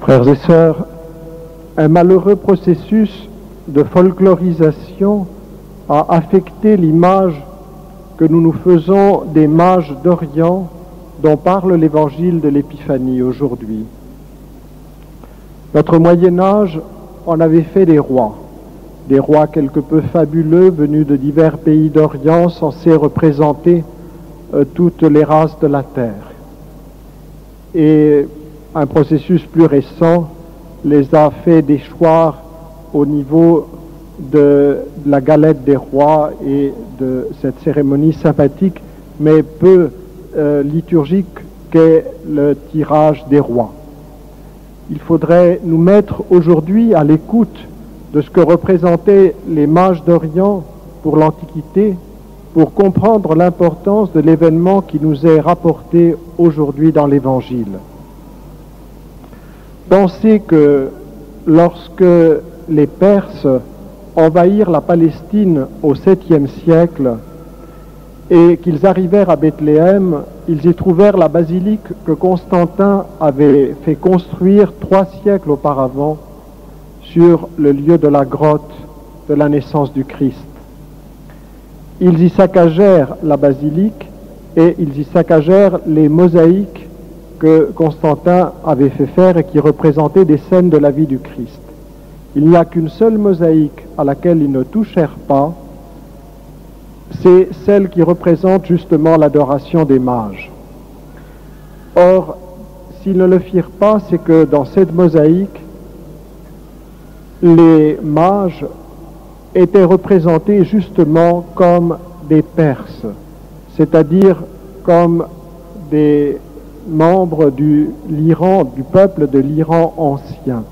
Frères et sœurs, un malheureux processus de folklorisation a affecté l'image que nous nous faisons des mages d'Orient dont parle l'évangile de l'Épiphanie aujourd'hui. Notre Moyen-Âge en avait fait des rois quelque peu fabuleux venus de divers pays d'Orient censés représenter toutes les races de la terre. Et un processus plus récent les a fait déchoir au niveau de la galette des rois et de cette cérémonie sympathique mais peu liturgique qu'est le tirage des rois. Il faudrait nous mettre aujourd'hui à l'écoute de ce que représentaient les mages d'Orient pour l'Antiquité, pour comprendre l'importance de l'événement qui nous est rapporté aujourd'hui dans l'Évangile. Pensez que lorsque les Perses envahirent la Palestine au 7e siècle et qu'ils arrivèrent à Bethléem, ils y trouvèrent la basilique que Constantin avait fait construire 3 siècles auparavant sur le lieu de la grotte de la naissance du Christ. Ils y saccagèrent la basilique et ils y saccagèrent les mosaïques que Constantin avait fait faire et qui représentaient des scènes de la vie du Christ. Il n'y a qu'une seule mosaïque à laquelle ils ne touchèrent pas, c'est celle qui représente justement l'adoration des mages. Or, s'ils ne le firent pas, c'est que dans cette mosaïque, les mages étaient représentés justement comme des Perses, c'est-à-dire comme des membres du peuple de l'Iran ancien.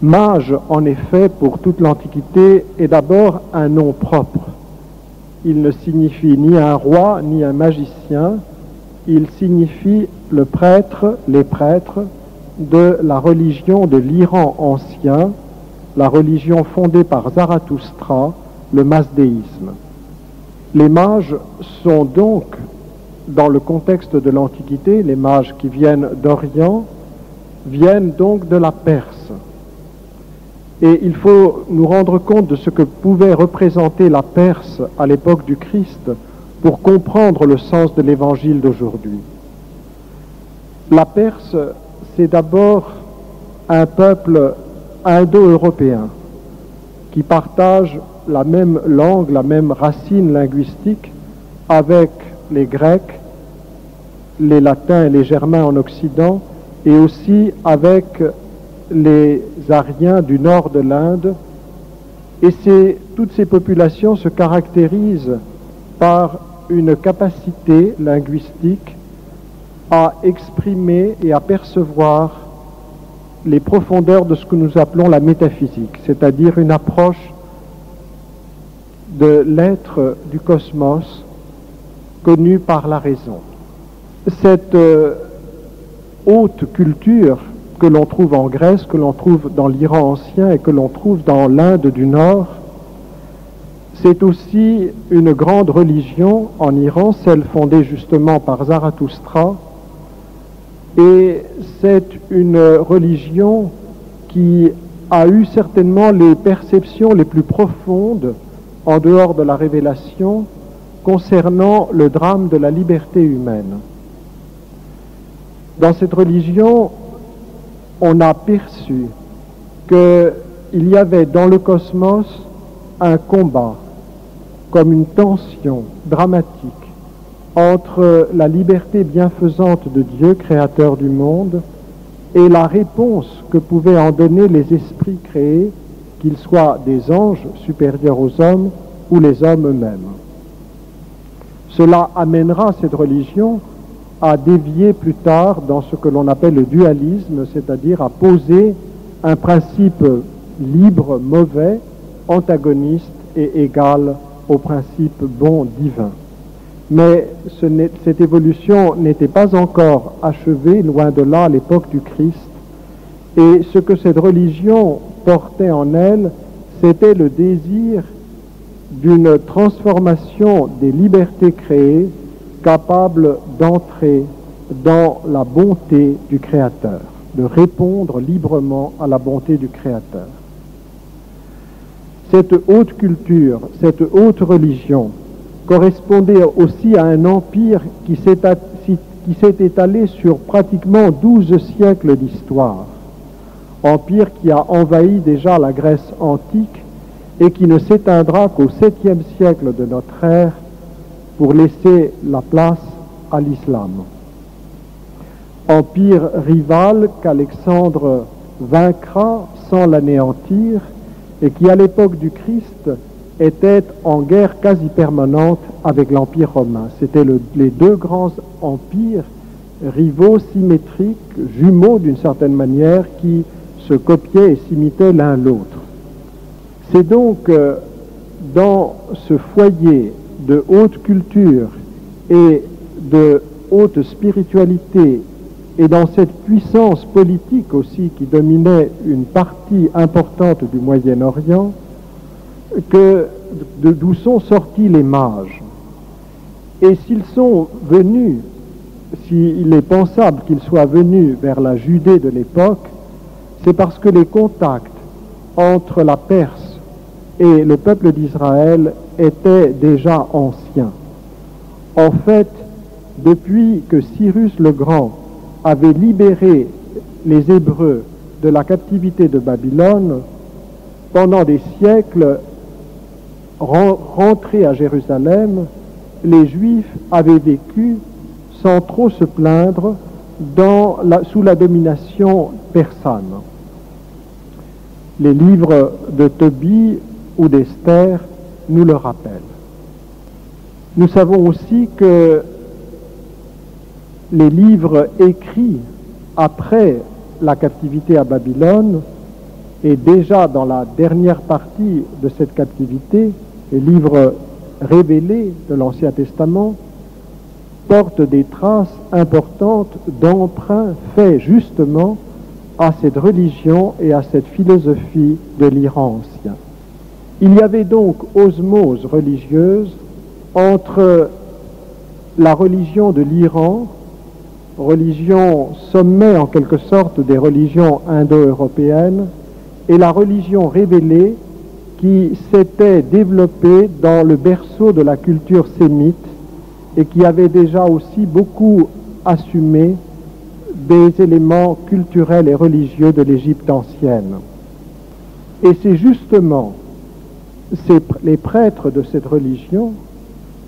Mage, en effet, pour toute l'Antiquité, est d'abord un nom propre. Il ne signifie ni un roi, ni un magicien, il signifie le prêtre, les prêtres de la religion de l'Iran ancien, la religion fondée par Zarathustra, le masdéisme. Les mages sont donc, dans le contexte de l'Antiquité, les mages qui viennent d'Orient, viennent donc de la Perse. Et il faut nous rendre compte de ce que pouvait représenter la Perse à l'époque du Christ pour comprendre le sens de l'évangile d'aujourd'hui. La Perse, c'est d'abord un peuple indo-européen qui partage la même langue, la même racine linguistique avec les Grecs, les Latins et les Germains en Occident, et aussi avec les Aryens du nord de l'Inde. Et toutes ces populations se caractérisent par une capacité linguistique à exprimer et à percevoir les profondeurs de ce que nous appelons la métaphysique, c'est-à-dire une approche de l'être du cosmos connue par la raison. Cette haute culture que l'on trouve en Grèce, que l'on trouve dans l'Iran ancien et que l'on trouve dans l'Inde du Nord, c'est aussi une grande religion en Iran, celle fondée justement par Zarathustra, et c'est une religion qui a eu certainement les perceptions les plus profondes en dehors de la révélation concernant le drame de la liberté humaine. Dans cette religion, on a perçu qu'il y avait dans le cosmos un combat, comme une tension dramatique entre la liberté bienfaisante de Dieu, créateur du monde, et la réponse que pouvaient en donner les esprits créés, qu'ils soient des anges supérieurs aux hommes ou les hommes eux-mêmes. Cela amènera cette religion à dévier plus tard dans ce que l'on appelle le dualisme, c'est-à-dire à poser un principe libre, mauvais, antagoniste et égal au principe bon divin. Mais cette évolution n'était pas encore achevée, loin de là, à l'époque du Christ. Et ce que cette religion portait en elle, c'était le désir d'une transformation des libertés créées capables d'entrer dans la bonté du Créateur, de répondre librement à la bonté du Créateur. Cette haute culture, cette haute religion correspondait aussi à un empire qui s'est étalé sur pratiquement 12 siècles d'histoire. Empire qui a envahi déjà la Grèce antique et qui ne s'éteindra qu'au 7e siècle de notre ère pour laisser la place à l'islam. Empire rival qu'Alexandre vaincra sans l'anéantir et qui, à l'époque du Christ, était en guerre quasi permanente avec l'Empire romain. C'étaient les deux grands empires rivaux, symétriques, jumeaux d'une certaine manière, qui se copiaient et s'imitaient l'un l'autre. C'est donc dans ce foyer de haute culture et de haute spiritualité et dans cette puissance politique aussi qui dominait une partie importante du Moyen-Orient, d'où sont sortis les mages. Et s'ils sont venus, s'il est pensable qu'ils soient venus vers la Judée de l'époque, c'est parce que les contacts entre la Perse et le peuple d'Israël étaient déjà anciens. En fait, depuis que Cyrus le Grand avait libéré les Hébreux de la captivité de Babylone, pendant des siècles, rentrés à Jérusalem, les Juifs avaient vécu sans trop se plaindre sous la domination persane. Les livres de Tobie ou d'Esther nous le rappellent. Nous savons aussi que les livres écrits après la captivité à Babylone et déjà dans la dernière partie de cette captivité, les livres révélés de l'Ancien Testament portent des traces importantes d'emprunts faits justement à cette religion et à cette philosophie de l'Iran ancien. Il y avait donc osmose religieuse entre la religion de l'Iran, religion sommet en quelque sorte des religions indo-européennes, et la religion révélée qui s'était développée dans le berceau de la culture sémite et qui avait déjà aussi beaucoup assumé des éléments culturels et religieux de l'Égypte ancienne. Et c'est justement les prêtres de cette religion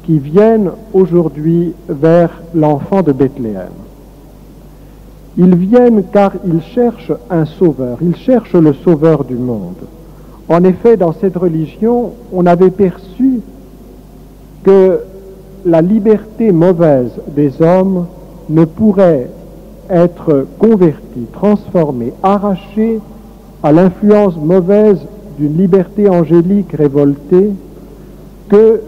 qui viennent aujourd'hui vers l'enfant de Bethléem. Ils viennent car ils cherchent un sauveur, ils cherchent le sauveur du monde. En effet, dans cette religion, on avait perçu que la liberté mauvaise des hommes ne pourrait être convertie, transformée, arrachée à l'influence mauvaise d'une liberté angélique révoltée que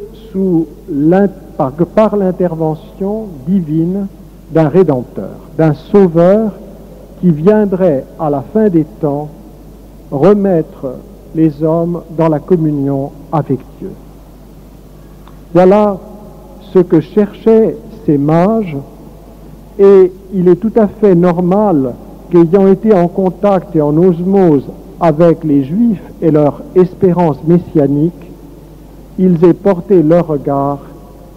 par l'intervention divine d'un Rédempteur, d'un Sauveur qui viendrait à la fin des temps remettre les hommes dans la communion avec Dieu. Voilà ce que cherchaient ces mages, et il est tout à fait normal qu'ayant été en contact et en osmose avec les Juifs et leur espérance messianique, ils aient porté leur regard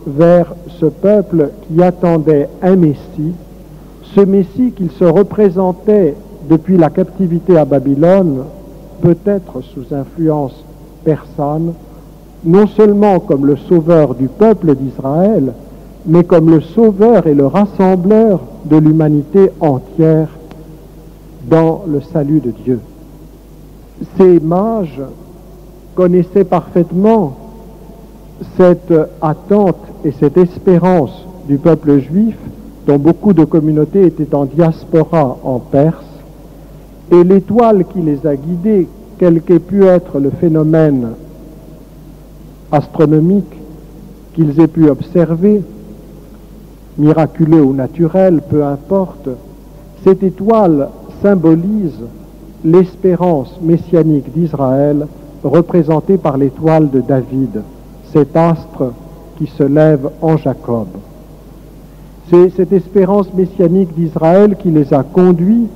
vers ce peuple qui attendait un Messie, ce Messie qu'ils se représentaient depuis la captivité à Babylone, peut-être sous influence persane, non seulement comme le sauveur du peuple d'Israël, mais comme le sauveur et le rassembleur de l'humanité entière dans le salut de Dieu. Ces mages connaissaient parfaitement cette attente et cette espérance du peuple juif, dont beaucoup de communautés étaient en diaspora en Perse, et l'étoile qui les a guidés, quel qu'ait pu être le phénomène astronomique qu'ils aient pu observer, miraculeux ou naturel, peu importe, cette étoile symbolise l'espérance messianique d'Israël représentée par l'étoile de David, cet astre qui se lève en Jacob. C'est cette espérance messianique d'Israël qui les a conduits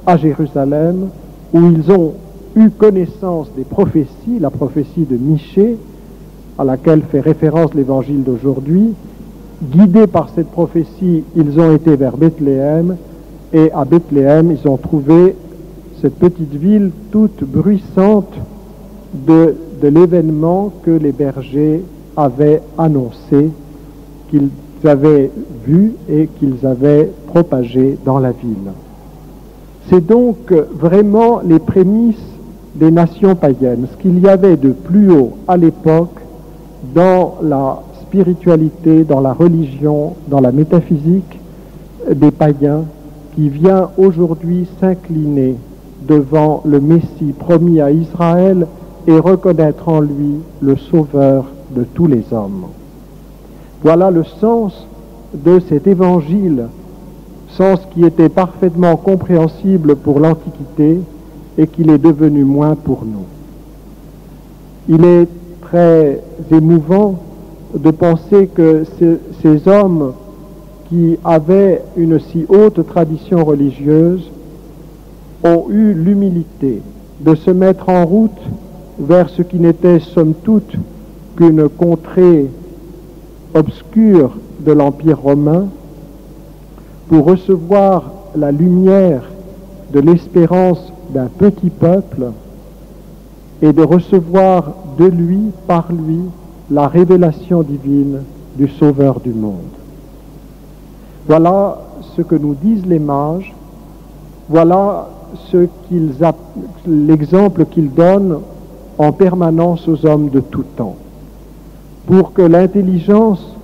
à Jérusalem, où ils ont eu connaissance des prophéties, la prophétie de Michée, à laquelle fait référence l'évangile d'aujourd'hui. Guidés par cette prophétie, ils ont été vers Bethléem, et à Bethléem, ils ont trouvé cette petite ville toute bruissante de l'événement que les bergers avaient annoncé, qu'ils avaient vu et qu'ils avaient propagé dans la ville. C'est donc vraiment les prémices des nations païennes, ce qu'il y avait de plus haut à l'époque dans la spiritualité, dans la religion, dans la métaphysique des païens, qui vient aujourd'hui s'incliner devant le Messie promis à Israël et reconnaître en lui le Sauveur de tous les hommes. Voilà le sens de cet évangile, sens qui était parfaitement compréhensible pour l'Antiquité et qu'il est devenu moins pour nous. Il est très émouvant de penser que ces hommes qui avaient une si haute tradition religieuse ont eu l'humilité de se mettre en route vers ce qui n'était somme toute qu'une contrée obscure de l'Empire romain, pour recevoir la lumière de l'espérance d'un petit peuple et de recevoir de lui, par lui, la révélation divine du Sauveur du monde. Voilà ce que nous disent les mages, voilà l'exemple qu'ils donnent en permanence aux hommes de tout temps. Pour que l'intelligence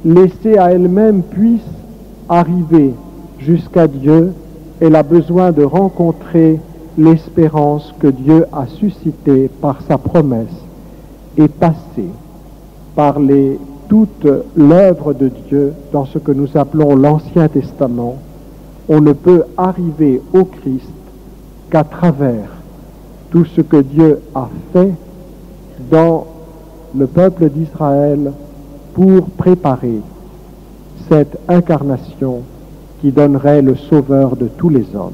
laissée à elle-même puisse arriver jusqu'à Dieu, elle a besoin de rencontrer l'espérance que Dieu a suscitée par sa promesse et passer par toute l'œuvre de Dieu dans ce que nous appelons l'Ancien Testament. On ne peut arriver au Christ qu'à travers tout ce que Dieu a fait dans le peuple d'Israël pour préparer cette incarnation qui donnerait le Sauveur de tous les hommes.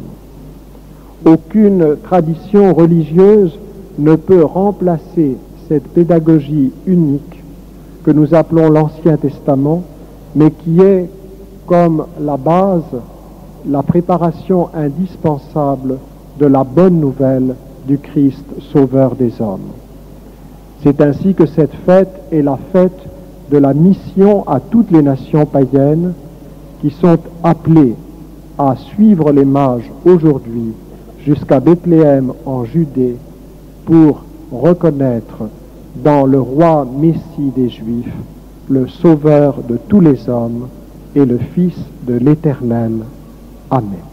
Aucune tradition religieuse ne peut remplacer cette pédagogie unique que nous appelons l'Ancien Testament, mais qui est comme la base, la préparation indispensable de la bonne nouvelle du Christ Sauveur des hommes. C'est ainsi que cette fête est la fête de la mission à toutes les nations païennes qui sont appelées à suivre les mages aujourd'hui jusqu'à Bethléem en Judée pour reconnaître dans le roi Messie des Juifs le Sauveur de tous les hommes et le Fils de l'Éternel. Amen.